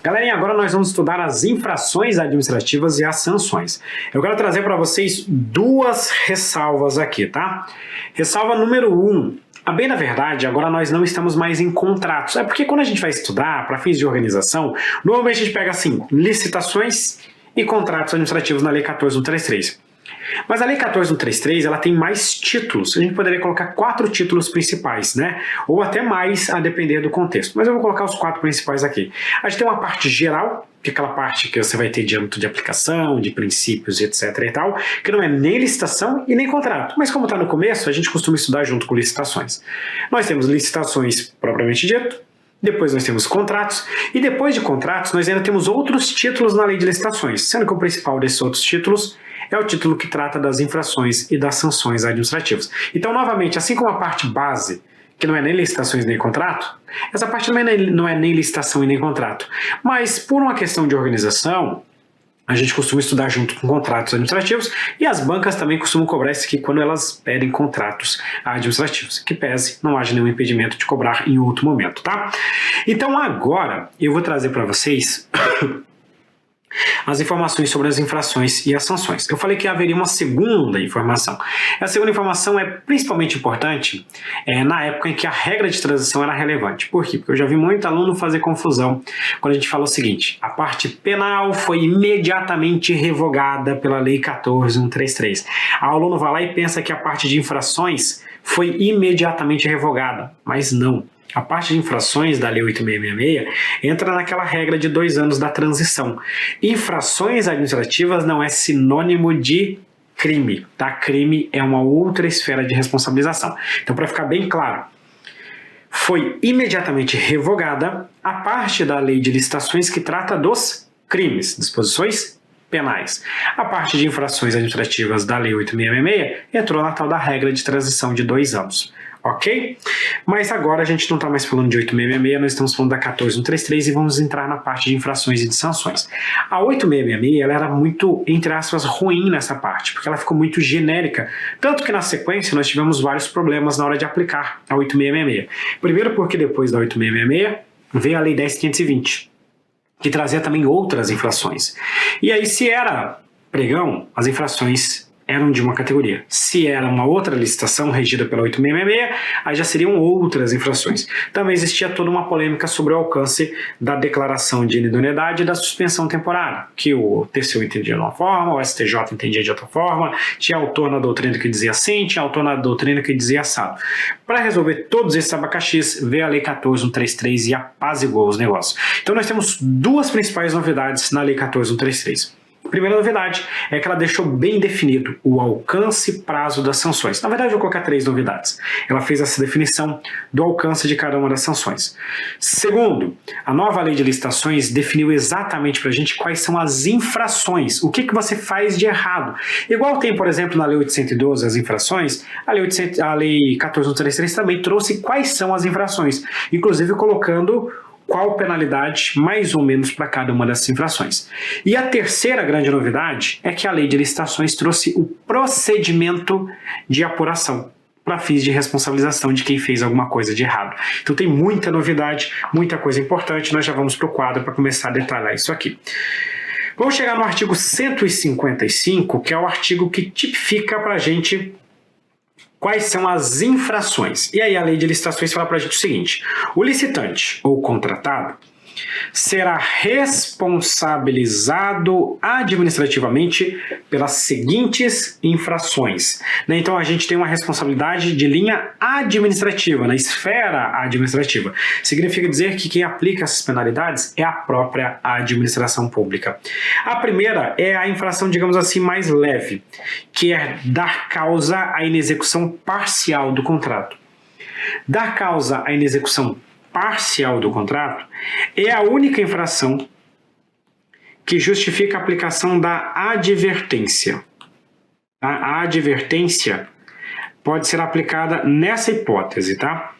Galerinha, agora nós vamos estudar as infrações administrativas e as sanções. Eu quero trazer para vocês duas ressalvas aqui, tá? Ressalva número 1. Bem, na verdade, agora nós não estamos mais em contratos. É porque quando a gente vai estudar para fins de organização, normalmente a gente pega assim, licitações e contratos administrativos na Lei 14.133. Mas a Lei 14.133, ela tem mais títulos. A gente poderia colocar 4 títulos principais, né? Ou até mais, a depender do contexto. Mas eu vou colocar os 4 principais aqui. A gente tem uma parte geral, que é aquela parte que você vai ter de âmbito de aplicação, de princípios, etc. e tal, que não é nem licitação e nem contrato. Mas como está no começo, a gente costuma estudar junto com licitações. Nós temos licitações propriamente dito, depois nós temos contratos, e depois de contratos nós ainda temos outros títulos na lei de licitações, sendo que o principal desses outros títulos é o título que trata das infrações e das sanções administrativas. Então, novamente, assim como a parte base, que não é nem licitações nem contrato, essa parte não é nem licitação e nem contrato. Mas, por uma questão de organização, a gente costuma estudar junto com contratos administrativos e as bancas também costumam cobrar isso aqui quando elas pedem contratos administrativos. Que pese, não haja nenhum impedimento de cobrar em outro momento, tá? Então, agora, eu vou trazer para vocês as informações sobre as infrações e as sanções. Eu falei que haveria uma segunda informação. A segunda informação é principalmente importante na época em que a regra de transição era relevante. Por quê? Porque eu já vi muito aluno fazer confusão quando a gente fala o seguinte: a parte penal foi imediatamente revogada pela Lei 14.133. O aluno vai lá e pensa que a parte de infrações foi imediatamente revogada, mas não. A parte de infrações da Lei 8.666 entra naquela regra de 2 anos da transição. Infrações administrativas não é sinônimo de crime, tá? Crime é uma outra esfera de responsabilização. Então, para ficar bem claro, foi imediatamente revogada a parte da Lei de Licitações que trata dos crimes, disposições penais. A parte de infrações administrativas da Lei 8.666 entrou na tal da regra de transição de 2 anos. Ok? Mas agora a gente não está mais falando de 8.666, nós estamos falando da 14.133 e vamos entrar na parte de infrações e de sanções. A 8.666 ela era muito, entre aspas, ruim nessa parte, porque ela ficou muito genérica, tanto que na sequência nós tivemos vários problemas na hora de aplicar a 8.666. Primeiro porque depois da 8.666 veio a Lei 10.520, que trazia também outras infrações. E aí, se era pregão, as infrações eram de uma categoria. Se era uma outra licitação regida pela 8.666, aí já seriam outras infrações. Também existia toda uma polêmica sobre o alcance da declaração de inidoneidade e da suspensão temporária, que o TCU entendia de uma forma, o STJ entendia de outra forma, tinha autor na doutrina que dizia assim, tinha autor na doutrina que dizia assado. Para resolver todos esses abacaxis, veio a Lei 14.133 e apaziguou os negócios. Então nós temos 2 principais novidades na Lei 14.133. A primeira novidade é que ela deixou bem definido o alcance e prazo das sanções. Na verdade, eu vou colocar 3 novidades. Ela fez essa definição do alcance de cada uma das sanções. Segundo, a nova lei de licitações definiu exatamente para a gente quais são as infrações, o que você faz de errado. Igual tem, por exemplo, na Lei 812 as infrações, a Lei 14.133 também trouxe quais são as infrações, inclusive colocando qual penalidade mais ou menos para cada uma dessas infrações. E a terceira grande novidade é que a lei de licitações trouxe o procedimento de apuração para fins de responsabilização de quem fez alguma coisa de errado. Então tem muita novidade, muita coisa importante, nós já vamos para o quadro para começar a detalhar isso aqui. Vamos chegar no artigo 155, que é o artigo que tipifica para a gente quais são as infrações. E aí a lei de licitações fala para a gente o seguinte: o licitante ou contratado será responsabilizado administrativamente pelas seguintes infrações. Então a gente tem uma responsabilidade de linha administrativa, na esfera administrativa. Significa dizer que quem aplica essas penalidades é a própria administração pública. A primeira é a infração, digamos assim, mais leve, que é dar causa à inexecução parcial do contrato. Dar causa à inexecução parcial do contrato é a única infração que justifica a aplicação da advertência. A advertência pode ser aplicada nessa hipótese, tá?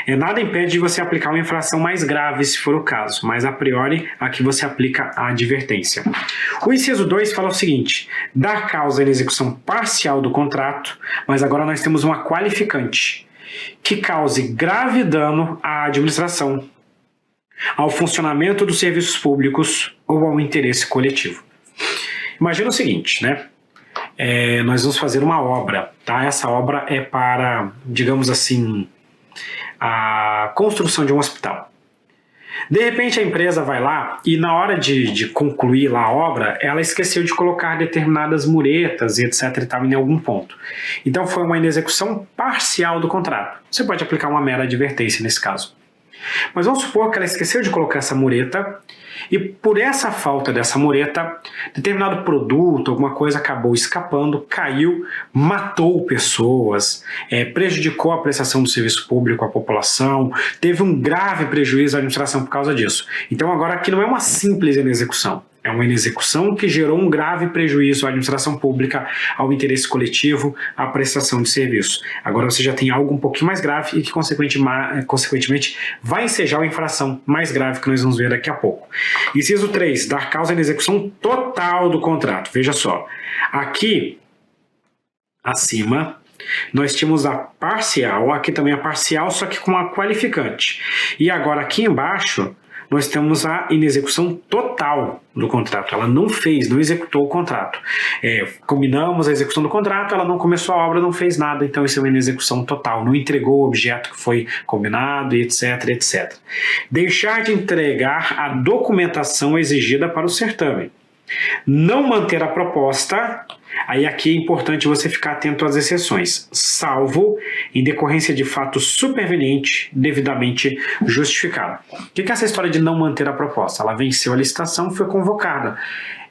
Nada impede de você aplicar uma infração mais grave, se for o caso, mas a priori aqui você aplica a advertência. O inciso 2 fala o seguinte: dar causa à inexecução parcial do contrato, mas agora nós temos uma qualificante, que cause grave dano à administração, ao funcionamento dos serviços públicos ou ao interesse coletivo. Imagina o seguinte, né? Nós vamos fazer uma obra, tá? Essa obra é para, digamos assim, a construção de um hospital. De repente a empresa vai lá e na hora de concluir lá a obra, ela esqueceu de colocar determinadas muretas e etc e tal em algum ponto. Então foi uma inexecução parcial do contrato. Você pode aplicar uma mera advertência nesse caso. Mas vamos supor que ela esqueceu de colocar essa mureta e por essa falta dessa mureta, determinado produto, alguma coisa acabou escapando, caiu, matou pessoas, prejudicou a prestação do serviço público à população, teve um grave prejuízo à administração por causa disso. Então agora aqui não é uma simples inexecução. É uma inexecução que gerou um grave prejuízo à administração pública, ao interesse coletivo, à prestação de serviço. Agora você já tem algo um pouquinho mais grave e que, consequentemente, vai ensejar uma infração mais grave que nós vamos ver daqui a pouco. Inciso 3, dar causa à inexecução total do contrato. Veja só, aqui, acima, nós tínhamos a parcial, aqui também a parcial, só que com a qualificante. E agora aqui embaixo, nós temos a inexecução total do contrato. Ela não executou o contrato. Combinamos a execução do contrato, ela não começou a obra, não fez nada, então isso é uma inexecução total. Não entregou o objeto que foi combinado, etc, etc. Deixar de entregar a documentação exigida para o certame. Não manter a proposta, aí aqui é importante você ficar atento às exceções, salvo em decorrência de fato superveniente devidamente justificado. O que é essa história de não manter a proposta? Ela venceu a licitação, foi convocada.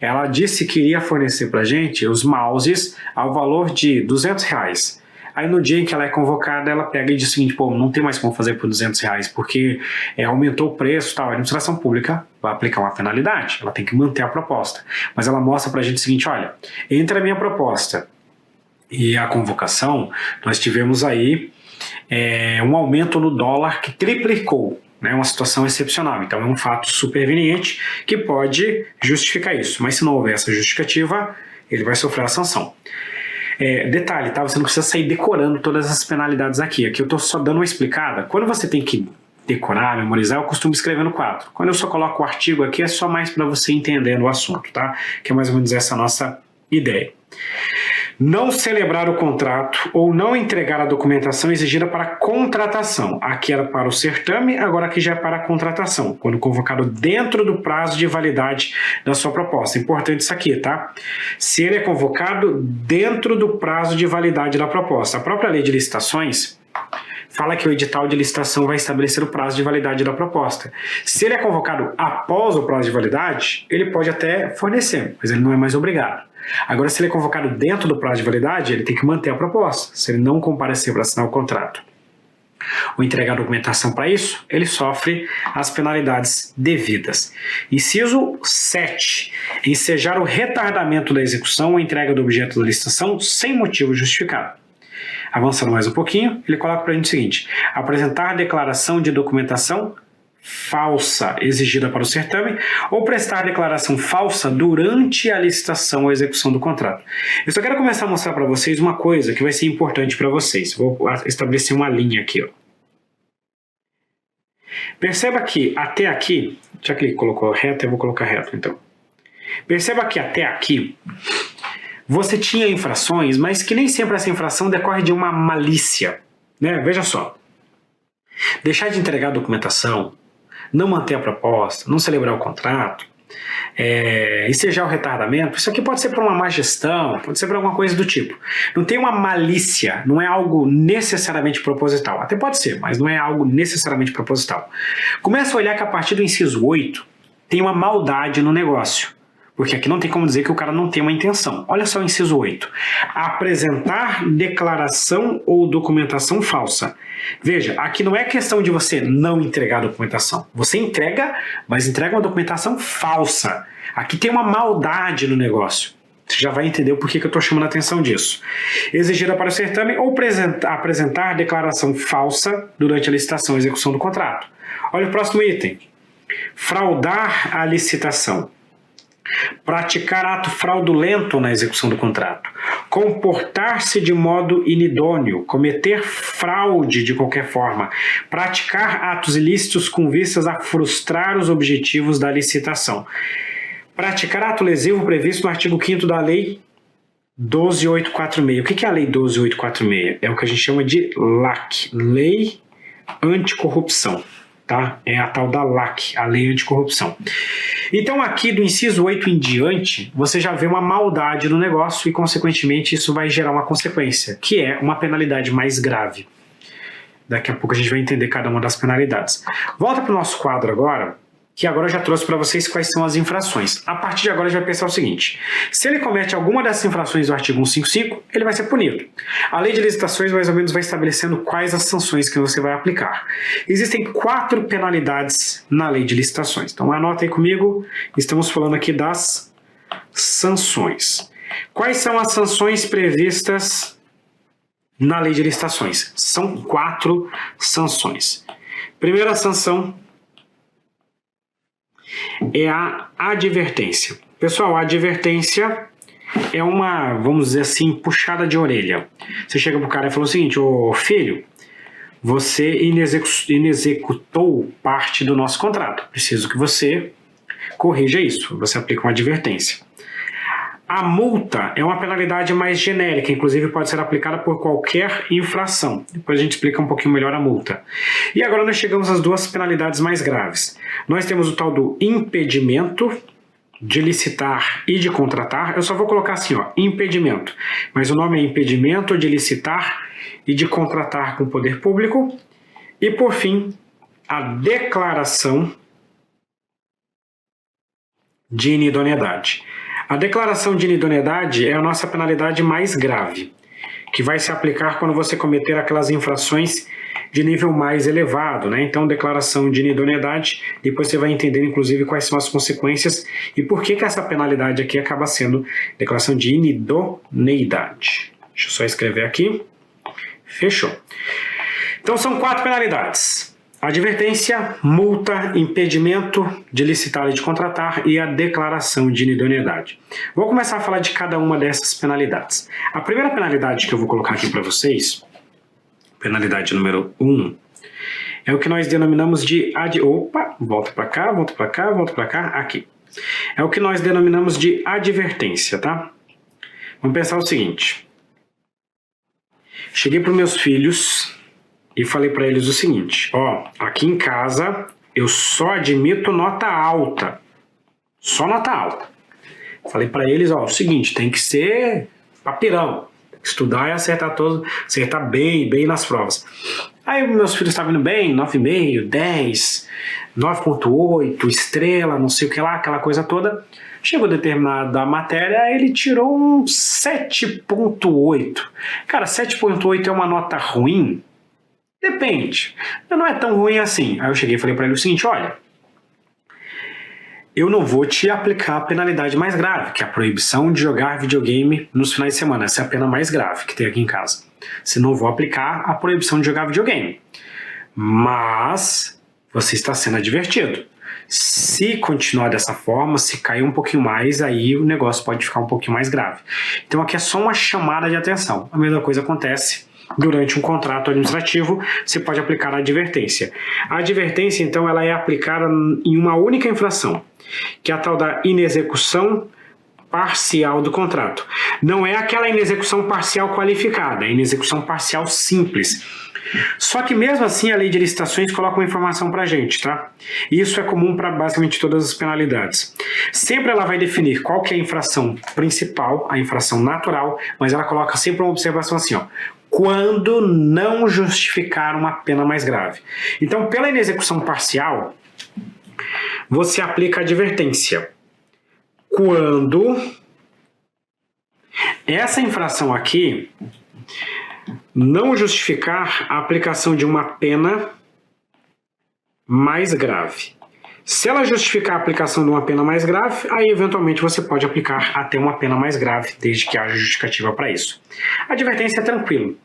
Ela disse que iria fornecer para a gente os mouses ao valor de R$200. Aí no dia em que ela é convocada, ela pega e diz o seguinte, pô, não tem mais como fazer por R$200, porque aumentou o preço, tal. A administração pública vai aplicar uma penalidade, ela tem que manter a proposta. Mas ela mostra pra gente o seguinte, olha, entre a minha proposta e a convocação, nós tivemos aí um aumento no dólar que triplicou. É uma situação excepcional, então é um fato superveniente que pode justificar isso. Mas se não houver essa justificativa, ele vai sofrer a sanção. Detalhe, tá? Você não precisa sair decorando todas as penalidades aqui. Aqui eu estou só dando uma explicada. Quando você tem que decorar, memorizar, eu costumo escrever no quadro. Quando eu só coloco o artigo aqui, é só mais para você entender o assunto, tá? Que é mais ou menos essa nossa ideia. Não celebrar o contrato ou não entregar a documentação exigida para a contratação. Aqui era para o certame, agora aqui já é para a contratação, quando convocado dentro do prazo de validade da sua proposta. Importante isso aqui, tá? Se ele é convocado dentro do prazo de validade da proposta. A própria lei de licitações fala que o edital de licitação vai estabelecer o prazo de validade da proposta. Se ele é convocado após o prazo de validade, ele pode até fornecer, mas ele não é mais obrigado. Agora, se ele é convocado dentro do prazo de validade, ele tem que manter a proposta, se ele não comparecer para assinar o contrato ou entregar a documentação para isso, ele sofre as penalidades devidas. Inciso 7. Ensejar o retardamento da execução ou entrega do objeto da licitação sem motivo justificado. Avançando mais um pouquinho, ele coloca para a gente o seguinte: apresentar declaração de documentação falsa exigida para o certame ou prestar declaração falsa durante a licitação ou execução do contrato. Eu só quero começar a mostrar para vocês uma coisa que vai ser importante para vocês. Vou estabelecer uma linha aqui. Ó. Perceba que até aqui, já que ele colocou reto, eu vou colocar reto então. Perceba que até aqui você tinha infrações, mas que nem sempre essa infração decorre de uma malícia. Né? Veja só. Deixar de entregar a documentação, não manter a proposta, não celebrar o contrato, ensejar o retardamento, isso aqui pode ser por uma má gestão, pode ser por alguma coisa do tipo. Não tem uma malícia, não é algo necessariamente proposital. Até pode ser, mas não é algo necessariamente proposital. Começa a olhar que a partir do inciso 8 tem uma maldade no negócio. Porque aqui não tem como dizer que o cara não tem uma intenção. Olha só o inciso 8. Apresentar declaração ou documentação falsa. Veja, aqui não é questão de você não entregar a documentação. Você entrega, mas entrega uma documentação falsa. Aqui tem uma maldade no negócio. Você já vai entender o porquê que eu estou chamando a atenção disso. Exigida para o certame ou apresentar declaração falsa durante a licitação e execução do contrato. Olha o próximo item. Fraudar a licitação. Praticar ato fraudulento na execução do contrato. comportar-se de modo inidôneo, cometer fraude de qualquer forma, praticar atos ilícitos com vistas a frustrar os objetivos da licitação. Praticar ato lesivo previsto no artigo 5º da Lei 12.846. O que é a Lei 12.846? É o que a gente chama de LAC, Lei Anticorrupção. Tá? É a tal da LAC, a Lei Anticorrupção. Então aqui do inciso 8 em diante, você já vê uma maldade no negócio e consequentemente isso vai gerar uma consequência, que é uma penalidade mais grave. Daqui a pouco a gente vai entender cada uma das penalidades. Volta para o nosso quadro agora, que agora eu já trouxe para vocês quais são as infrações. A partir de agora a gente vai pensar o seguinte: se ele comete alguma dessas infrações do artigo 155, ele vai ser punido. A lei de licitações mais ou menos vai estabelecendo quais as sanções que você vai aplicar. Existem 4 penalidades na lei de licitações. Então anota aí comigo, estamos falando aqui das sanções. Quais são as sanções previstas na lei de licitações? São 4 sanções. Primeira sanção é a advertência. Pessoal, a advertência é uma, vamos dizer assim, puxada de orelha. Você chega pro cara e fala o seguinte: ô filho, você inexecutou parte do nosso contrato. Preciso que você corrija isso. Você aplica uma advertência. A multa é uma penalidade mais genérica, inclusive pode ser aplicada por qualquer infração. Depois a gente explica um pouquinho melhor a multa. E agora nós chegamos às 2 penalidades mais graves. Nós temos o tal do impedimento de licitar e de contratar. Eu só vou colocar assim, ó, impedimento. Mas o nome é impedimento de licitar e de contratar com o poder público. E por fim, a declaração de inidoneidade. A declaração de inidoneidade é a nossa penalidade mais grave, que vai se aplicar quando você cometer aquelas infrações de nível mais elevado, né? Então, declaração de inidoneidade, depois você vai entender, inclusive, quais são as consequências e por que essa penalidade aqui acaba sendo declaração de inidoneidade. Deixa eu só escrever aqui. Fechou. Então, são 4 penalidades: advertência, multa, impedimento de licitar e de contratar e a declaração de inidoneidade. Vou começar a falar de cada uma dessas penalidades. A primeira penalidade que eu vou colocar aqui para vocês, penalidade número 1, é o que nós denominamos de volta para cá, volta para cá, volta para cá, aqui. É o que nós denominamos de advertência, tá? Vamos pensar o seguinte: cheguei para os meus filhos e falei para eles o seguinte: ó, aqui em casa eu só admito nota alta. Só nota alta. Falei para eles, ó, o seguinte, tem que ser papirão. Tem que estudar e acertar bem nas provas. Aí meus filhos estavam indo bem, 9,5, 10, 9,8, estrela, não sei o que lá, aquela coisa toda. Chegou determinada matéria, ele tirou um 7,8. Cara, 7,8 é uma nota ruim? Depende, não é tão ruim assim. Aí eu cheguei e falei para ele o seguinte: olha, eu não vou te aplicar a penalidade mais grave, que é a proibição de jogar videogame nos finais de semana. Essa é a pena mais grave que tem aqui em casa. Se não vou aplicar a proibição de jogar videogame, mas você está sendo advertido. Se continuar dessa forma, se cair um pouquinho mais, aí o negócio pode ficar um pouquinho mais grave. Então aqui é só uma chamada de atenção. A mesma coisa acontece durante um contrato administrativo, você pode aplicar a advertência. A advertência, então, ela é aplicada em uma única infração, que é a tal da inexecução parcial do contrato. Não é aquela inexecução parcial qualificada, é inexecução parcial simples. Só que mesmo assim a lei de licitações coloca uma informação para a gente, tá? E isso é comum para basicamente todas as penalidades. Sempre ela vai definir qual que é a infração principal, a infração natural, mas ela coloca sempre uma observação assim, ó: quando não justificar uma pena mais grave. Então, pela inexecução parcial, você aplica a advertência. Quando essa infração aqui não justificar a aplicação de uma pena mais grave. Se ela justificar a aplicação de uma pena mais grave, aí eventualmente você pode aplicar até uma pena mais grave, desde que haja justificativa para isso. A advertência é tranquilo,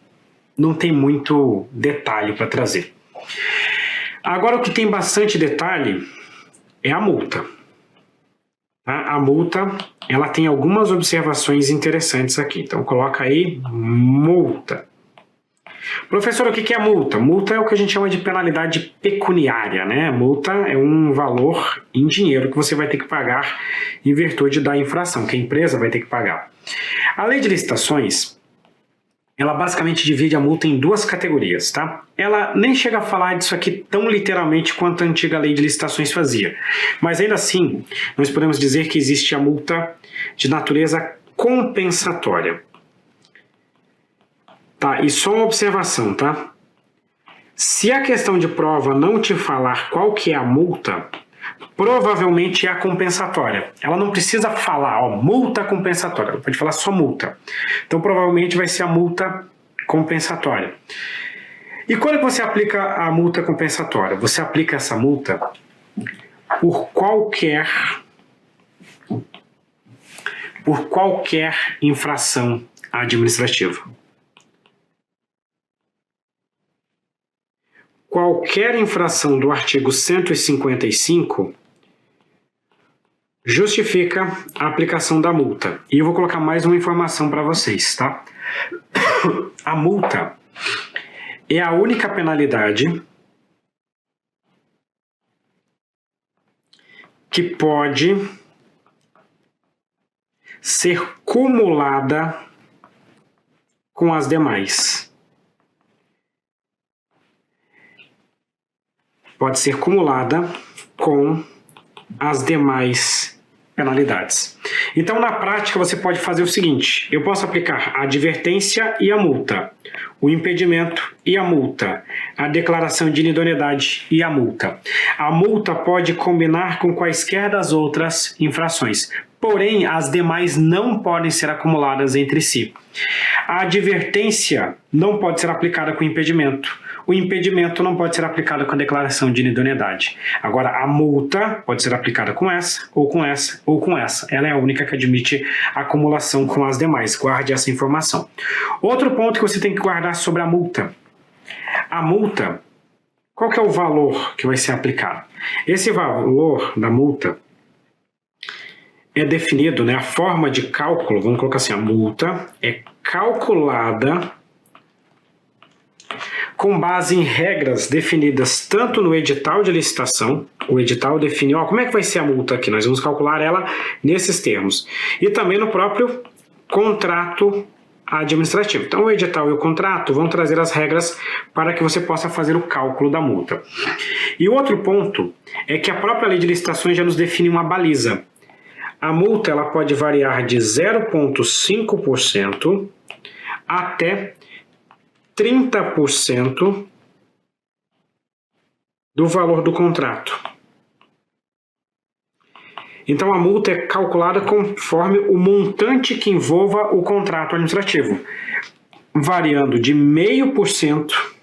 não tem muito detalhe para trazer. Agora o que tem bastante detalhe é a multa. Tá? A multa, ela tem algumas observações interessantes aqui. Então, coloca aí multa. Professor, o que é multa? Multa é o que a gente chama de penalidade pecuniária, né? Multa é um valor em dinheiro que você vai ter que pagar em virtude da infração, que a empresa vai ter que pagar. A lei de licitações, ela basicamente divide a multa em duas categorias, tá? Ela nem chega a falar disso aqui tão literalmente quanto a antiga lei de licitações fazia. Mas ainda assim, nós podemos dizer que existe a multa de natureza compensatória. Tá, e só uma observação, tá? Se a questão de prova não te falar qual que é a multa, provavelmente é a compensatória. Ela não precisa falar, ó, multa compensatória, ela pode falar só multa. Então provavelmente vai ser a multa compensatória. E quando você aplica a multa compensatória? Você aplica essa multa por qualquer infração administrativa. Qualquer infração do artigo 155 justifica a aplicação da multa. E eu vou colocar mais uma informação para vocês, tá? A multa é a única penalidade que pode ser cumulada com as demais. Pode ser cumulada com as demais penalidades. Então, na prática, você pode fazer o seguinte: eu posso aplicar a advertência e a multa, o impedimento e a multa, a declaração de inidoneidade e a multa. A multa pode combinar com quaisquer das outras infrações, porém, as demais não podem ser acumuladas entre si. A advertência não pode ser aplicada com impedimento. O impedimento não pode ser aplicado com a declaração de inidoneidade. Agora, a multa pode ser aplicada com essa, ou com essa, ou com essa. Ela é a única que admite acumulação com as demais. Guarde essa informação. Outro ponto que você tem que guardar sobre a multa. A multa, qual que é o valor que vai ser aplicado? Esse valor da multa é definido, né? A forma de cálculo, vamos colocar assim, a multa é calculada com base em regras definidas tanto no edital de licitação, o edital define, ó, como é que vai ser a multa aqui, nós vamos calcular ela nesses termos, e também no próprio contrato administrativo. Então o edital e o contrato vão trazer as regras para que você possa fazer o cálculo da multa. E o outro ponto é que a própria lei de licitações já nos define uma baliza. A multa ela pode variar de 0,5% até 30% do valor do contrato. Então a multa é calculada conforme o montante que envolva o contrato administrativo, variando de 0,5%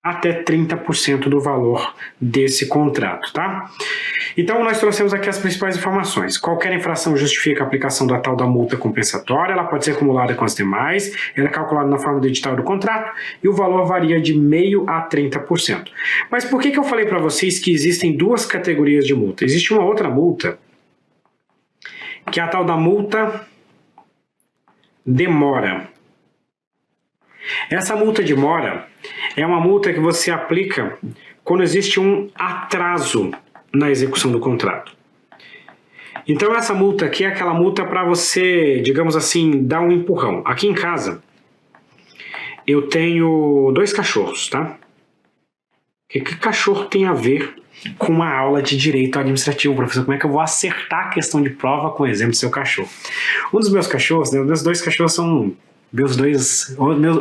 até 30% do valor desse contrato, tá? Então nós trouxemos aqui as principais informações. Qualquer infração justifica a aplicação da tal da multa compensatória, ela pode ser acumulada com as demais, ela é calculada na forma do edital do contrato e o valor varia de 0,5% a 30%. Mas por que eu falei para vocês que existem duas categorias de multa? Existe uma outra multa, que é a tal da multa demora. Essa multa demora é uma multa que você aplica quando existe um atraso na execução do contrato. Então essa multa aqui é aquela multa para você, digamos assim, dar um empurrão. Aqui em casa eu tenho 2 cachorros, tá? O que cachorro tem a ver com uma aula de direito administrativo, professor? Como é que eu vou acertar a questão de prova com o exemplo do seu cachorro? Um dos meus cachorros, né, meus 2 cachorros são meus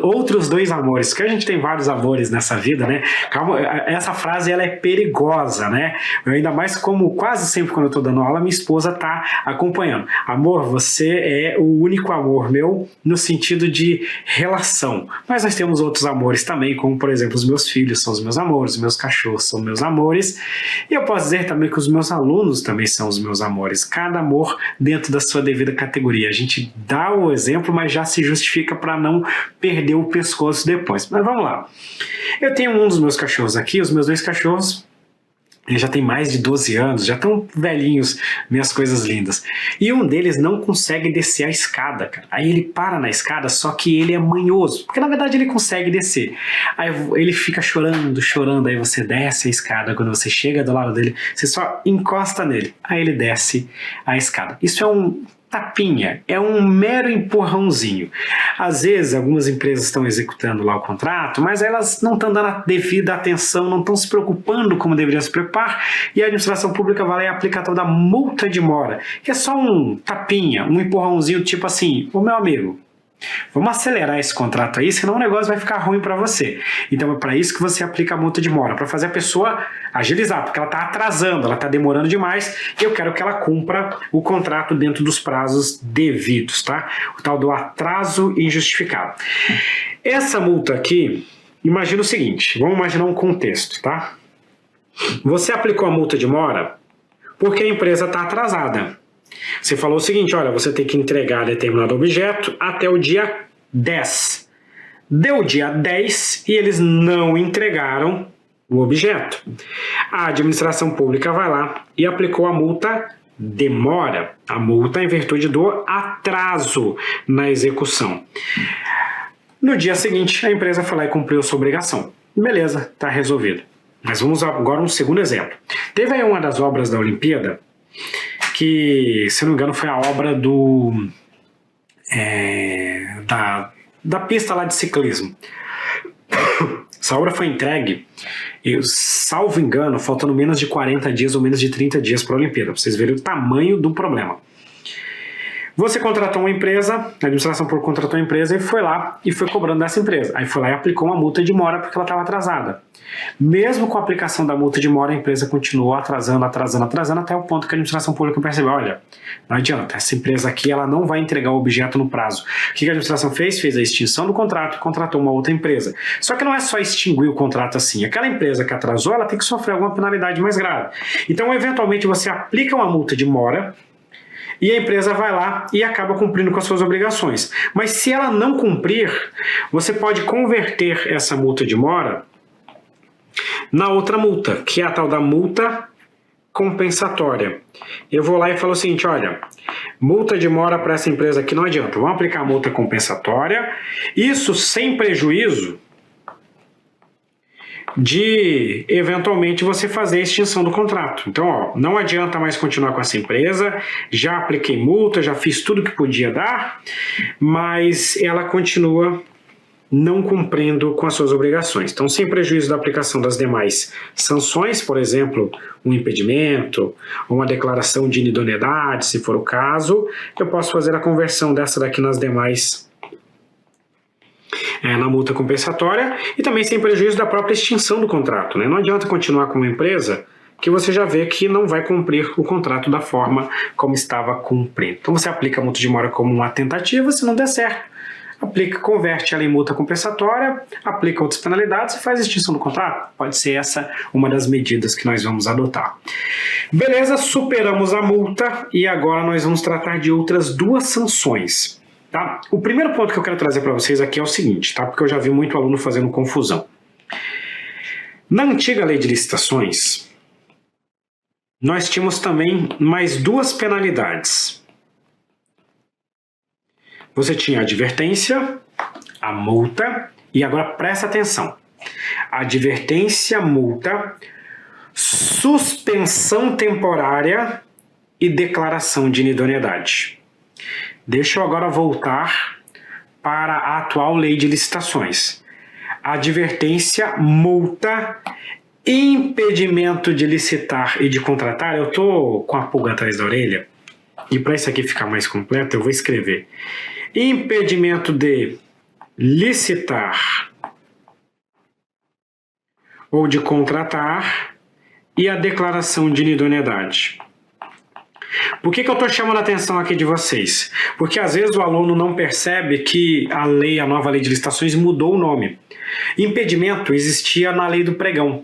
outros 2 amores, que a gente tem vários amores nessa vida, né? Calma, essa frase ela é perigosa, né? Eu, ainda mais como quase sempre quando eu tô dando aula, minha esposa tá acompanhando. Amor, você é o único amor meu no sentido de relação. Mas nós temos outros amores também, como por exemplo, os meus filhos são os meus amores, os meus cachorros são meus amores. E eu posso dizer também que os meus alunos também são os meus amores. Cada amor dentro da sua devida categoria. A gente dá o exemplo, mas já se justifica para não perder o pescoço depois. Mas vamos lá. Eu tenho um dos meus cachorros aqui, os meus 2 cachorros, Eles já têm mais de 12 anos, já estão velhinhos, minhas coisas lindas. E um deles não consegue descer a escada, cara. Aí ele para na escada, só que ele é manhoso, porque na verdade ele consegue descer. Aí ele fica chorando, chorando, aí você desce a escada, quando você chega do lado dele, você só encosta nele, aí ele desce a escada. Isso é um tapinha, é um mero empurrãozinho. Às vezes algumas empresas estão executando lá o contrato, mas elas não estão dando a devida atenção, não estão se preocupando como deveriam se preocupar, e a administração pública vai lá e aplica a tal da multa de mora, que é só um tapinha, um empurrãozinho, tipo assim: ô meu amigo, vamos acelerar esse contrato aí, senão o negócio vai ficar ruim para você. Então é para isso que você aplica a multa de mora, para fazer a pessoa agilizar, porque ela está atrasando, ela está demorando demais, e eu quero que ela cumpra o contrato dentro dos prazos devidos, tá? O tal do atraso injustificado. Essa multa aqui, imagina o seguinte, vamos imaginar um contexto, tá? Você aplicou a multa de mora porque a empresa está atrasada. Você falou o seguinte: olha, você tem que entregar determinado objeto até o dia 10. Deu o dia 10 e eles não entregaram o objeto. A administração pública vai lá e aplicou a multa demora, a multa em virtude do atraso na execução. No dia seguinte, a empresa foi lá e cumpriu sua obrigação. Beleza, está resolvido. Mas vamos agora um segundo exemplo. Teve aí uma das obras da Olimpíada que, se não me engano, foi a obra da pista lá de ciclismo. Essa obra foi entregue, salvo engano, faltando menos de 40 dias ou menos de 30 dias para a Olimpíada, para vocês verem o tamanho do problema. Você contratou uma empresa, a administração pública contratou uma empresa e foi lá e foi cobrando dessa empresa. Aí foi lá e aplicou uma multa de mora porque ela estava atrasada. Mesmo com a aplicação da multa de mora, a empresa continuou atrasando até o ponto que a administração pública percebeu: olha, não adianta, essa empresa aqui ela não vai entregar o objeto no prazo. O que a administração fez? Fez a extinção do contrato e contratou uma outra empresa. Só que não é só extinguir o contrato assim. Aquela empresa que atrasou, ela tem que sofrer alguma penalidade mais grave. Então, eventualmente, você aplica uma multa de mora e a empresa vai lá e acaba cumprindo com as suas obrigações. Mas se ela não cumprir, você pode converter essa multa de mora na outra multa, que é a tal da multa compensatória. Eu vou lá e falo o seguinte: olha, multa de mora para essa empresa aqui não adianta, vamos aplicar a multa compensatória, isso sem prejuízo de, eventualmente, você fazer a extinção do contrato. Então, ó, não adianta mais continuar com essa empresa, já apliquei multa, já fiz tudo que podia dar, mas ela continua não cumprindo com as suas obrigações. Então, sem prejuízo da aplicação das demais sanções, por exemplo, um impedimento, ou uma declaração de inidoneidade, se for o caso, eu posso fazer a conversão dessa daqui nas demais, na multa compensatória, e também sem prejuízo da própria extinção do contrato, né? Não adianta continuar com uma empresa que você já vê que não vai cumprir o contrato da forma como estava cumprindo. Então você aplica a multa de mora como uma tentativa, se não der certo, aplica, converte ela em multa compensatória, aplica outras penalidades e faz a extinção do contrato. Pode ser essa uma das medidas que nós vamos adotar. Beleza, superamos a multa e agora nós vamos tratar de outras duas sanções. Tá? O primeiro ponto que eu quero trazer para vocês aqui é o seguinte, tá? Porque eu já vi muito aluno fazendo confusão. Na antiga lei de licitações, nós tínhamos também mais duas penalidades. Você tinha a advertência, a multa, e agora presta atenção. Advertência, multa, suspensão temporária e declaração de inidoneidade. Deixa eu agora voltar para a atual lei de licitações. Advertência, multa, impedimento de licitar e de contratar. Eu estou com a pulga atrás da orelha e para isso aqui ficar mais completo eu vou escrever: impedimento de licitar ou de contratar e a declaração de inidoneidade. Por que eu estou chamando a atenção aqui de vocês? Porque às vezes o aluno não percebe que a nova lei de licitações mudou o nome. Impedimento existia na lei do pregão,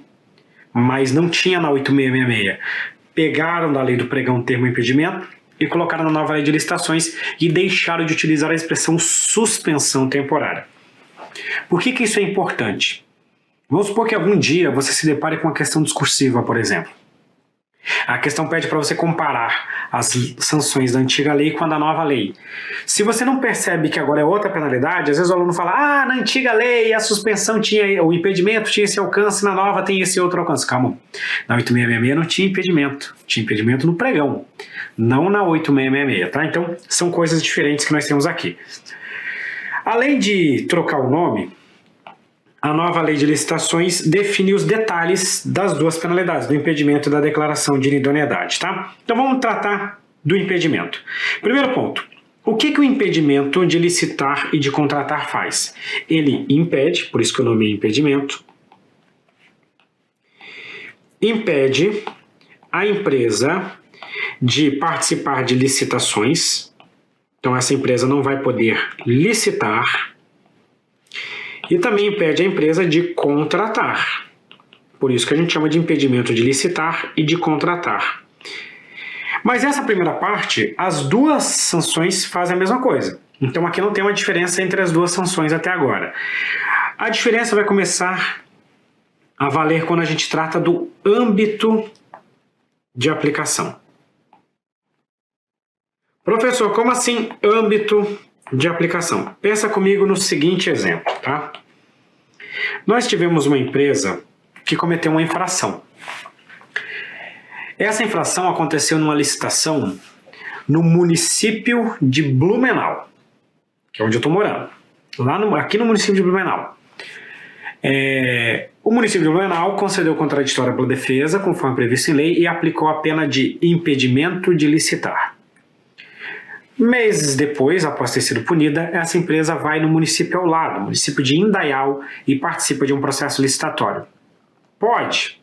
mas não tinha na 8666. Pegaram da lei do pregão o termo impedimento e colocaram na nova lei de licitações e deixaram de utilizar a expressão suspensão temporária. Por que isso é importante? Vamos supor que algum dia você se depare com uma questão discursiva, por exemplo. A questão pede para você comparar as sanções da antiga lei com a da nova lei. Se você não percebe que agora é outra penalidade, às vezes o aluno fala, na antiga lei a suspensão tinha, o impedimento tinha esse alcance, na nova tem esse outro alcance. Calma, na 8666 não tinha impedimento, tinha impedimento no pregão, não na 8666, tá? Então são coisas diferentes que nós temos aqui. Além de trocar o nome, a nova lei de licitações define os detalhes das duas penalidades, do impedimento e da declaração de inidoneidade, tá? Então vamos tratar do impedimento. Primeiro ponto, o que o impedimento de licitar e de contratar faz? Ele impede, por isso que o nome é impedimento, impede a empresa de participar de licitações, então essa empresa não vai poder licitar, e também impede a empresa de contratar. Por isso que a gente chama de impedimento de licitar e de contratar. Mas essa primeira parte, as duas sanções fazem a mesma coisa. Então aqui não tem uma diferença entre as duas sanções até agora. A diferença vai começar a valer quando a gente trata do âmbito de aplicação. Professor, como assim âmbito de aplicação? Pensa comigo no seguinte exemplo, tá? Nós tivemos uma empresa que cometeu uma infração. Essa infração aconteceu numa licitação no município de Blumenau, que é onde eu estou morando, aqui no município de Blumenau. O município de Blumenau concedeu contraditória pela defesa, conforme previsto em lei, e aplicou a pena de impedimento de licitar. Meses depois, após ter sido punida, essa empresa vai no município ao lado, o município de Indaial, e participa de um processo licitatório. Pode.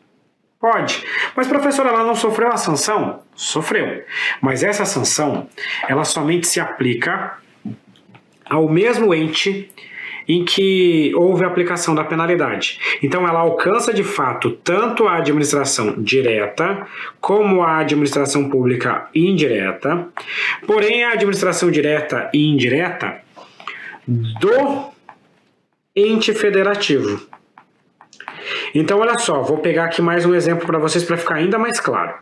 Mas, professor, ela não sofreu a sanção? Sofreu. Mas essa sanção, ela somente se aplica ao mesmo ente em que houve a aplicação da penalidade. Então ela alcança de fato tanto a administração direta como a administração pública indireta, porém a administração direta e indireta do ente federativo. Então olha só, vou pegar aqui mais um exemplo para vocês para ficar ainda mais claro.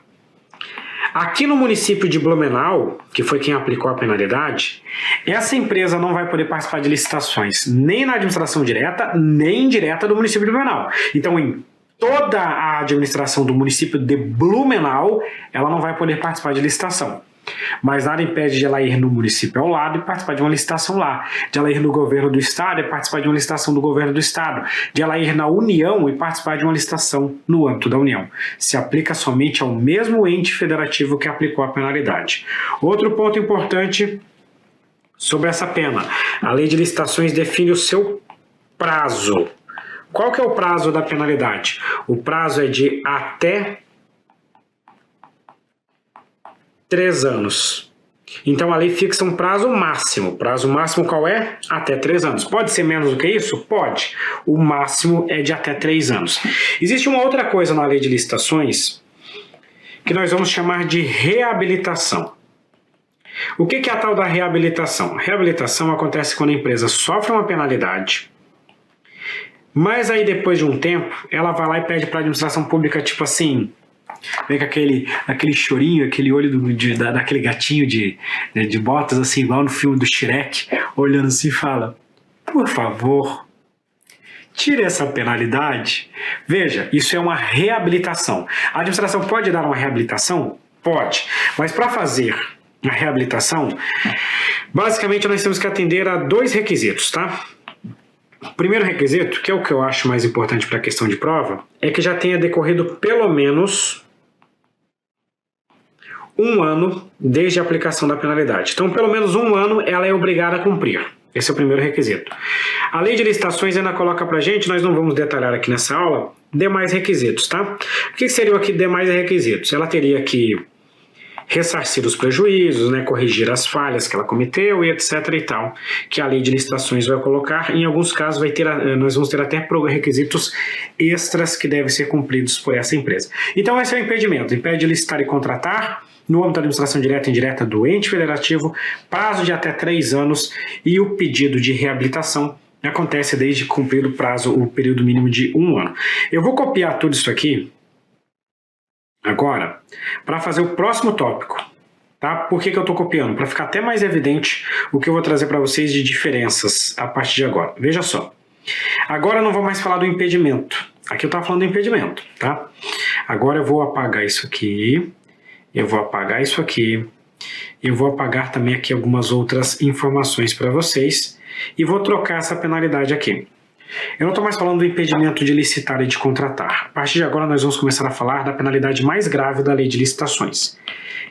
Aqui no município de Blumenau, que foi quem aplicou a penalidade, essa empresa não vai poder participar de licitações nem na administração direta, nem indireta do município de Blumenau. Então, em toda a administração do município de Blumenau, ela não vai poder participar de licitação. Mas nada impede de ela ir no município ao lado e participar de uma licitação lá, de ela ir no governo do estado e participar de uma licitação do governo do estado, de ela ir na União e participar de uma licitação no âmbito da União. Se aplica somente ao mesmo ente federativo que aplicou a penalidade. Outro ponto importante sobre essa pena: a lei de licitações define o seu prazo. Qual que é o prazo da penalidade? O prazo é de até 3 anos. Então a lei fixa um prazo máximo. Prazo máximo qual é? Até 3 anos. Pode ser menos do que isso? Pode. O máximo é de até 3 anos. Existe uma outra coisa na lei de licitações que nós vamos chamar de reabilitação. O que é a tal da reabilitação? Reabilitação acontece quando a empresa sofre uma penalidade, mas aí depois de um tempo ela vai lá e pede para a administração pública, tipo assim, vem com aquele chorinho, aquele olho daquele gatinho de botas, assim, igual no filme do Shrek, olhando assim e fala: por favor, tire essa penalidade. Veja, isso é uma reabilitação. A administração pode dar uma reabilitação? Pode. Mas para fazer a reabilitação, basicamente nós temos que atender a 2 requisitos, tá? O primeiro requisito, que é o que eu acho mais importante para a questão de prova, é que já tenha decorrido pelo menos 1 ano desde a aplicação da penalidade. Então, pelo menos 1 ano ela é obrigada a cumprir. Esse é o primeiro requisito. A lei de licitações ainda coloca pra gente, nós não vamos detalhar aqui nessa aula, demais requisitos, tá? O que seriam aqui demais requisitos? Ela teria que ressarcir os prejuízos, né, corrigir as falhas que ela cometeu e etc e tal, que a lei de licitações vai colocar. Em alguns casos nós vamos ter até requisitos extras que devem ser cumpridos por essa empresa. Então esse é o impedimento: impede de licitar e contratar no âmbito da administração direta e indireta do ente federativo, prazo de até 3 anos, e o pedido de reabilitação acontece desde cumprido o prazo, o período mínimo de 1 ano. Eu vou copiar tudo isso aqui Agora, para fazer o próximo tópico, tá? Por que eu estou copiando? Para ficar até mais evidente o que eu vou trazer para vocês de diferenças a partir de agora. Veja só. Agora eu não vou mais falar do impedimento. Aqui eu estava falando do impedimento, tá? Agora eu vou apagar isso aqui. Eu vou apagar isso aqui. Eu vou apagar também aqui algumas outras informações para vocês. E vou trocar essa penalidade aqui. Eu não estou mais falando do impedimento de licitar e de contratar. A partir de agora nós vamos começar a falar da penalidade mais grave da lei de licitações,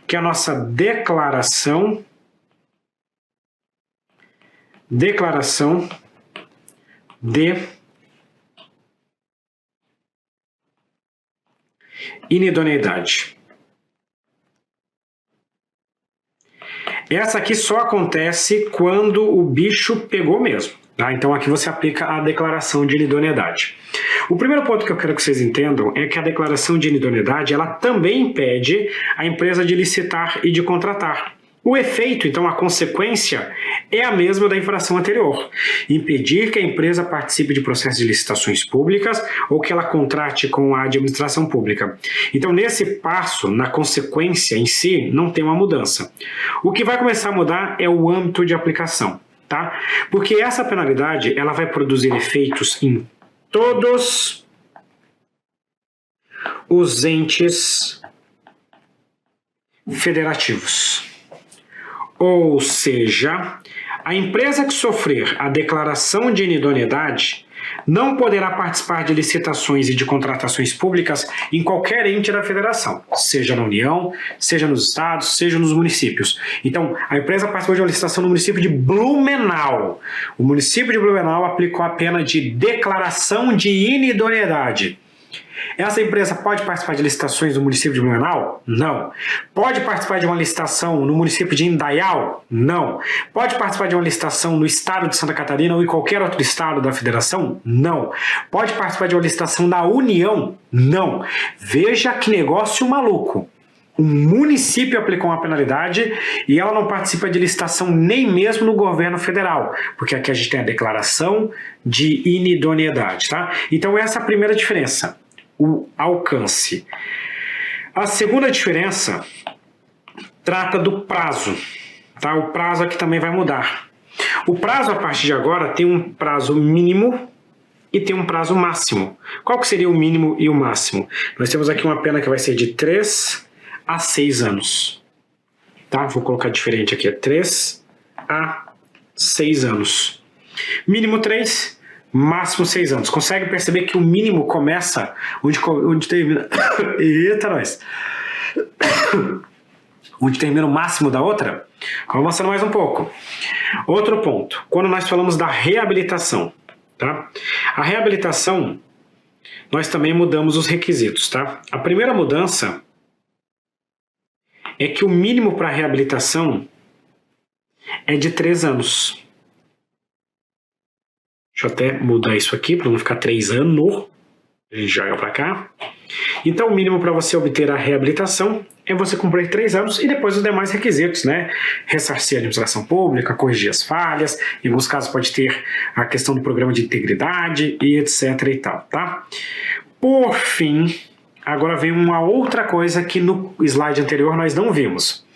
que é a nossa declaração de inidoneidade. Essa aqui só acontece quando o bicho pegou mesmo. Tá? Então aqui você aplica a declaração de inidoneidade. O primeiro ponto que eu quero que vocês entendam é que a declaração de inidoneidade ela também impede a empresa de licitar e de contratar. O efeito, então a consequência, é a mesma da infração anterior. Impedir que a empresa participe de processos de licitações públicas ou que ela contrate com a administração pública. Então nesse passo, na consequência em si, não tem uma mudança. O que vai começar a mudar é o âmbito de aplicação. Tá? Porque essa penalidade ela vai produzir efeitos em todos os entes federativos. Ou seja, a empresa que sofrer a declaração de inidoneidade não poderá participar de licitações e de contratações públicas em qualquer ente da federação, seja na União, seja nos estados, seja nos municípios. Então, a empresa participou de uma licitação no município de Blumenau. O município de Blumenau aplicou a pena de declaração de inidoneidade. Essa empresa pode participar de licitações no município de Blumenau? Não. Pode participar de uma licitação no município de Indaial? Não. Pode participar de uma licitação no estado de Santa Catarina ou em qualquer outro estado da federação? Não. Pode participar de uma licitação da União? Não. Veja que negócio maluco. O município aplicou uma penalidade e ela não participa de licitação nem mesmo no governo federal, porque aqui a gente tem a declaração de inidoneidade, tá? Então essa é a primeira diferença. O alcance. A segunda diferença trata do prazo. Tá? O prazo aqui também vai mudar. O prazo a partir de agora tem um prazo mínimo e tem um prazo máximo. Qual que seria o mínimo e o máximo? Nós temos aqui uma pena que vai ser de 3 a 6 anos. Tá? Vou colocar diferente aqui, 3 a 6 anos. Mínimo 3, máximo 6 anos. Consegue perceber que o mínimo começa onde termina... Eita, nós! Onde termina o máximo da outra? Vamos avançando mais um pouco. Outro ponto. Quando nós falamos da reabilitação, tá? A reabilitação, nós também mudamos os requisitos, tá? A primeira mudança é que o mínimo para reabilitação é de 3 anos. Deixa eu até mudar isso aqui para não ficar 3 anos. A gente joga para cá. Então o mínimo para você obter a reabilitação é você cumprir 3 anos e depois os demais requisitos, né? Ressarcir a administração pública, corrigir as falhas, em alguns casos pode ter a questão do programa de integridade e etc e tal, tá? Por fim, agora vem uma outra coisa que no slide anterior nós não vimos.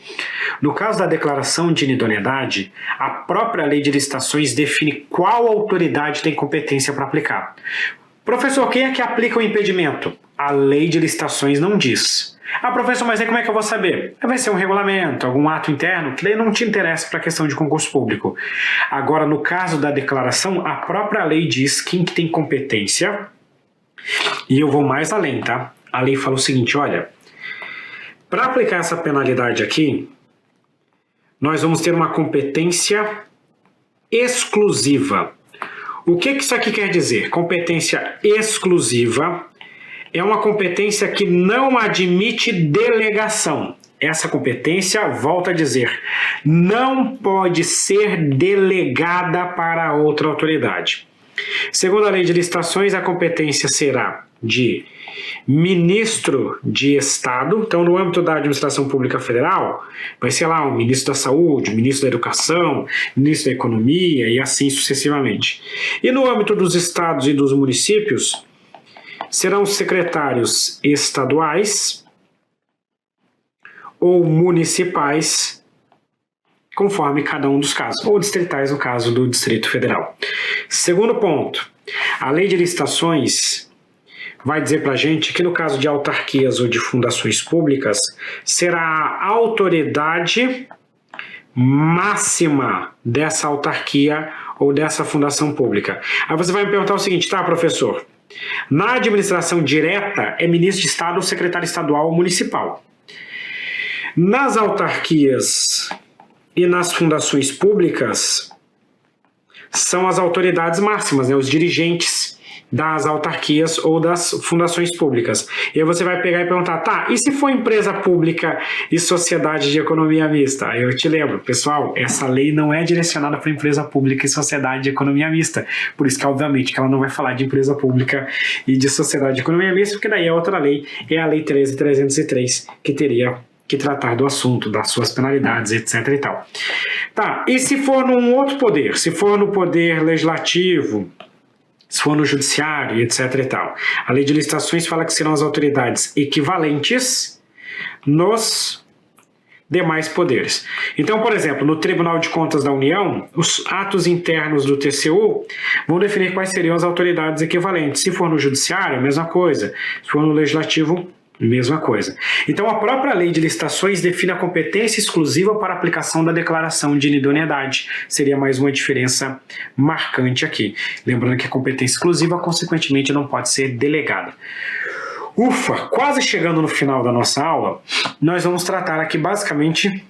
No caso da declaração de inidoneidade, a própria lei de licitações define qual autoridade tem competência para aplicar. Professor, quem é que aplica o impedimento? A lei de licitações não diz. Ah, professor, mas aí como é que eu vou saber? Vai ser um regulamento, algum ato interno, que daí não te interessa para a questão de concurso público. Agora, no caso da declaração, a própria lei diz quem que tem competência. E eu vou mais além, tá? A lei fala o seguinte, olha, para aplicar essa penalidade aqui, nós vamos ter uma competência exclusiva. O que isso aqui quer dizer? Competência exclusiva é uma competência que não admite delegação. Essa competência, volto a dizer, não pode ser delegada para outra autoridade. Segundo a lei de licitações, a competência será de ministro de Estado. Então, no âmbito da administração pública federal, vai ser lá o ministro da Saúde, o ministro da Educação, o ministro da Economia e assim sucessivamente. E no âmbito dos estados e dos municípios, serão os secretários estaduais ou municipais, conforme cada um dos casos, ou distritais no caso do Distrito Federal. Segundo ponto, a lei de licitações vai dizer para a gente que no caso de autarquias ou de fundações públicas, será a autoridade máxima dessa autarquia ou dessa fundação pública. Aí você vai me perguntar o seguinte, tá, professor? Na administração direta é ministro de Estado ou secretário estadual ou municipal. Nas autarquias e nas fundações públicas são as autoridades máximas, né, os dirigentes das autarquias ou das fundações públicas. E aí você vai pegar e perguntar, tá, e se for empresa pública e sociedade de economia mista? Aí eu te lembro, pessoal, essa lei não é direcionada para empresa pública e sociedade de economia mista. Por isso que, obviamente, que ela não vai falar de empresa pública e de sociedade de economia mista, porque daí é outra lei, é a Lei 13.303, que teria que tratar do assunto, das suas penalidades, etc. e tal. Tá, e se for num outro poder? Se for no poder legislativo, se for no judiciário, etc. e tal. A lei de licitações fala que serão as autoridades equivalentes nos demais poderes. Então, por exemplo, no Tribunal de Contas da União, os atos internos do TCU vão definir quais seriam as autoridades equivalentes. Se for no judiciário, a mesma coisa. Se for no legislativo, mesma coisa. Então, a própria lei de licitações define a competência exclusiva para a aplicação da declaração de inidoneidade. Seria mais uma diferença marcante aqui. Lembrando que a competência exclusiva, consequentemente, não pode ser delegada. Ufa, quase chegando no final da nossa aula, nós vamos tratar aqui basicamente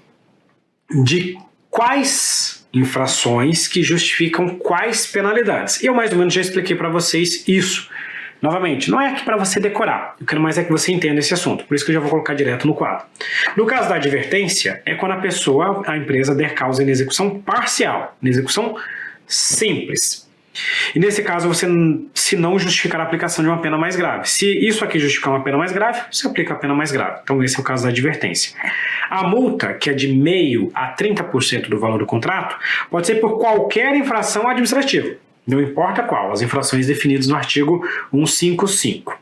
de quais infrações que justificam quais penalidades. E eu mais ou menos já expliquei para vocês isso. Novamente, não é aqui para você decorar, eu quero mais é que você entenda esse assunto, por isso que eu já vou colocar direto no quadro. No caso da advertência, é quando a empresa der causa em execução parcial, em execução simples. E nesse caso, você, se não justificar a aplicação de uma pena mais grave. Se isso aqui justificar uma pena mais grave, você aplica a pena mais grave. Então esse é o caso da advertência. A multa, que é de 0,5% a 30% do valor do contrato, pode ser por qualquer infração administrativa. Não importa qual, as infrações definidas no artigo 155.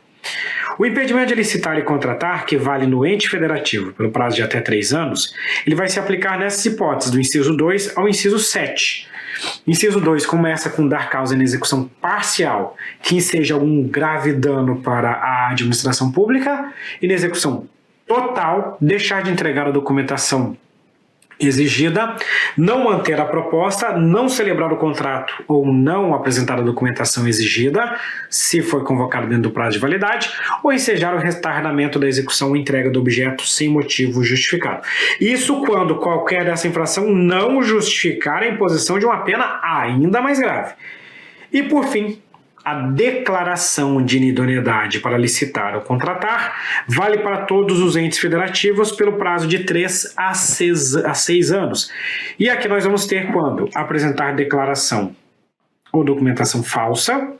O impedimento de licitar e contratar, que vale no ente federativo pelo prazo de até 3 anos, ele vai se aplicar nessas hipóteses, do inciso 2 ao inciso 7. Inciso 2 começa com dar causa em execução parcial, que enseja algum grave dano para a administração pública, e na execução total, deixar de entregar a documentação exigida, não manter a proposta, não celebrar o contrato ou não apresentar a documentação exigida, se foi convocado dentro do prazo de validade, ou ensejar o retardamento da execução ou entrega do objeto sem motivo justificado. Isso quando qualquer dessa infração não justificar a imposição de uma pena ainda mais grave. E por fim, a declaração de inidoneidade para licitar ou contratar vale para todos os entes federativos pelo prazo de 3 a 6 anos. E aqui nós vamos ter quando apresentar declaração ou documentação falsa,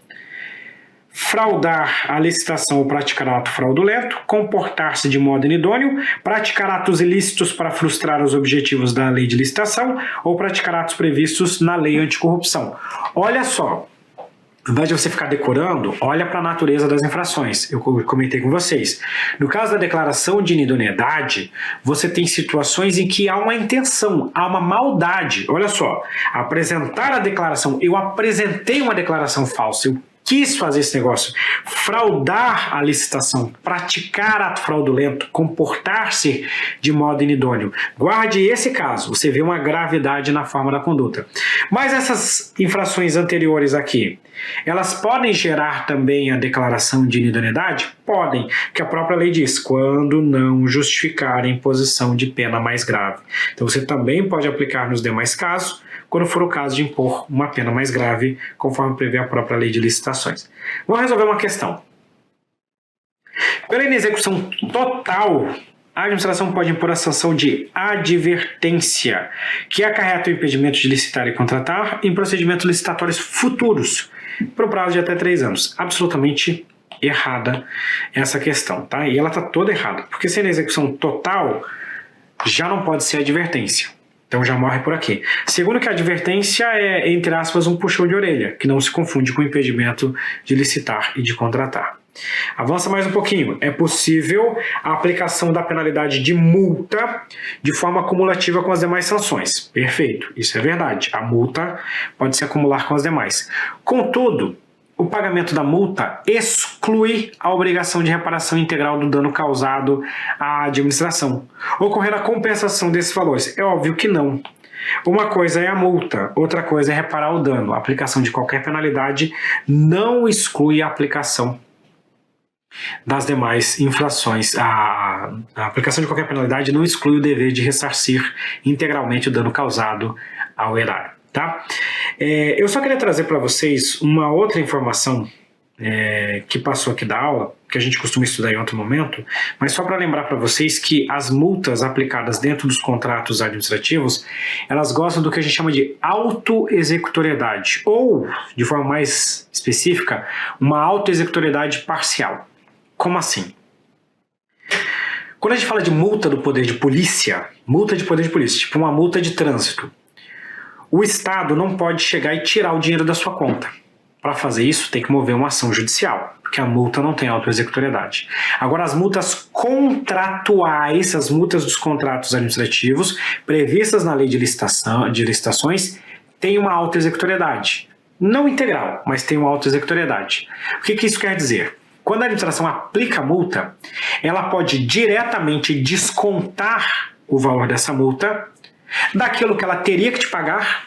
fraudar a licitação ou praticar ato fraudulento, comportar-se de modo inidôneo, praticar atos ilícitos para frustrar os objetivos da lei de licitação ou praticar atos previstos na lei anticorrupção. Olha só, ao invés de você ficar decorando, olha para a natureza das infrações. Eu comentei com vocês. No caso da declaração de inidoneidade, você tem situações em que há uma intenção, há uma maldade. Olha só, apresentar a declaração, eu apresentei uma declaração falsa, eu quis fazer esse negócio, fraudar a licitação, praticar ato fraudulento, comportar-se de modo inidôneo. Guarde esse caso, você vê uma gravidade na forma da conduta. Mas essas infrações anteriores aqui, elas podem gerar também a declaração de inidoneidade? Podem, que a própria lei diz, quando não justificar a imposição de pena mais grave. Então você também pode aplicar nos demais casos, quando for o caso de impor uma pena mais grave, conforme prevê a própria lei de licitações. Vamos resolver uma questão. Pela inexecução total, a administração pode impor a sanção de advertência, que acarreta o impedimento de licitar e contratar em procedimentos licitatórios futuros, por prazo de até 3 anos. Absolutamente errada essa questão, tá? E ela está toda errada, porque se é na execução total, já não pode ser advertência. Então já morre por aqui. Segundo que a advertência é, entre aspas, um puxão de orelha, que não se confunde com o impedimento de licitar e de contratar. Avança mais um pouquinho. É possível a aplicação da penalidade de multa de forma acumulativa com as demais sanções. Perfeito, isso é verdade. A multa pode se acumular com as demais. Contudo, o pagamento da multa exclui a obrigação de reparação integral do dano causado à administração. Ocorrer a compensação desses valores? É óbvio que não. Uma coisa é a multa, outra coisa é reparar o dano. A aplicação de qualquer penalidade não exclui a aplicação das demais infrações. A aplicação de qualquer penalidade não exclui o dever de ressarcir integralmente o dano causado ao erário. Tá? Eu só queria trazer para vocês uma outra informação que passou aqui da aula, que a gente costuma estudar em outro momento, mas só para lembrar para vocês que as multas aplicadas dentro dos contratos administrativos, elas gostam do que a gente chama de autoexecutoriedade, ou, de forma mais específica, uma autoexecutoriedade parcial. Como assim? Quando a gente fala de multa do poder de polícia, tipo uma multa de trânsito, o Estado não pode chegar e tirar o dinheiro da sua conta. Para fazer isso, tem que mover uma ação judicial, porque a multa não tem autoexecutoriedade. Agora, as multas contratuais, as multas dos contratos administrativos, previstas na lei de licitações, têm uma autoexecutoriedade. Não integral, mas tem uma autoexecutoriedade. O que isso quer dizer? Quando a administração aplica a multa, ela pode diretamente descontar o valor dessa multa daquilo que ela teria que te pagar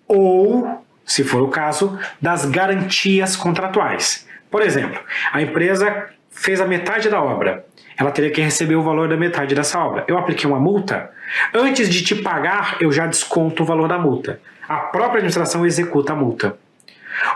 ou, se for o caso, das garantias contratuais. Por exemplo, a empresa fez a metade da obra, ela teria que receber o valor da metade dessa obra. Eu apliquei uma multa, antes de te pagar, eu já desconto o valor da multa. A própria administração executa a multa.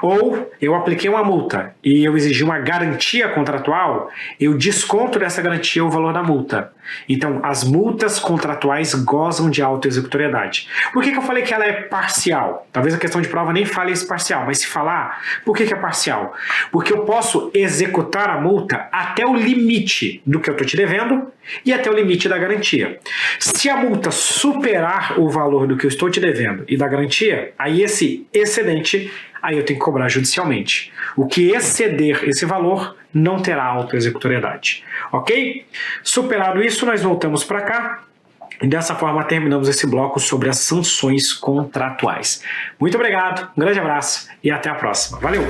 Ou eu apliquei uma multa e eu exigi uma garantia contratual, eu desconto dessa garantia o valor da multa. Então, as multas contratuais gozam de autoexecutoriedade. Por que eu falei que ela é parcial? Talvez a questão de prova nem fale esse parcial, mas se falar, por que é parcial? Porque eu posso executar a multa até o limite do que eu estou te devendo e até o limite da garantia. Se a multa superar o valor do que eu estou te devendo e da garantia, aí esse excedente, aí eu tenho que cobrar judicialmente. O que exceder esse valor não terá autoexecutoriedade. Ok? Superado isso, nós voltamos para cá e dessa forma terminamos esse bloco sobre as sanções contratuais. Muito obrigado, um grande abraço e até a próxima. Valeu!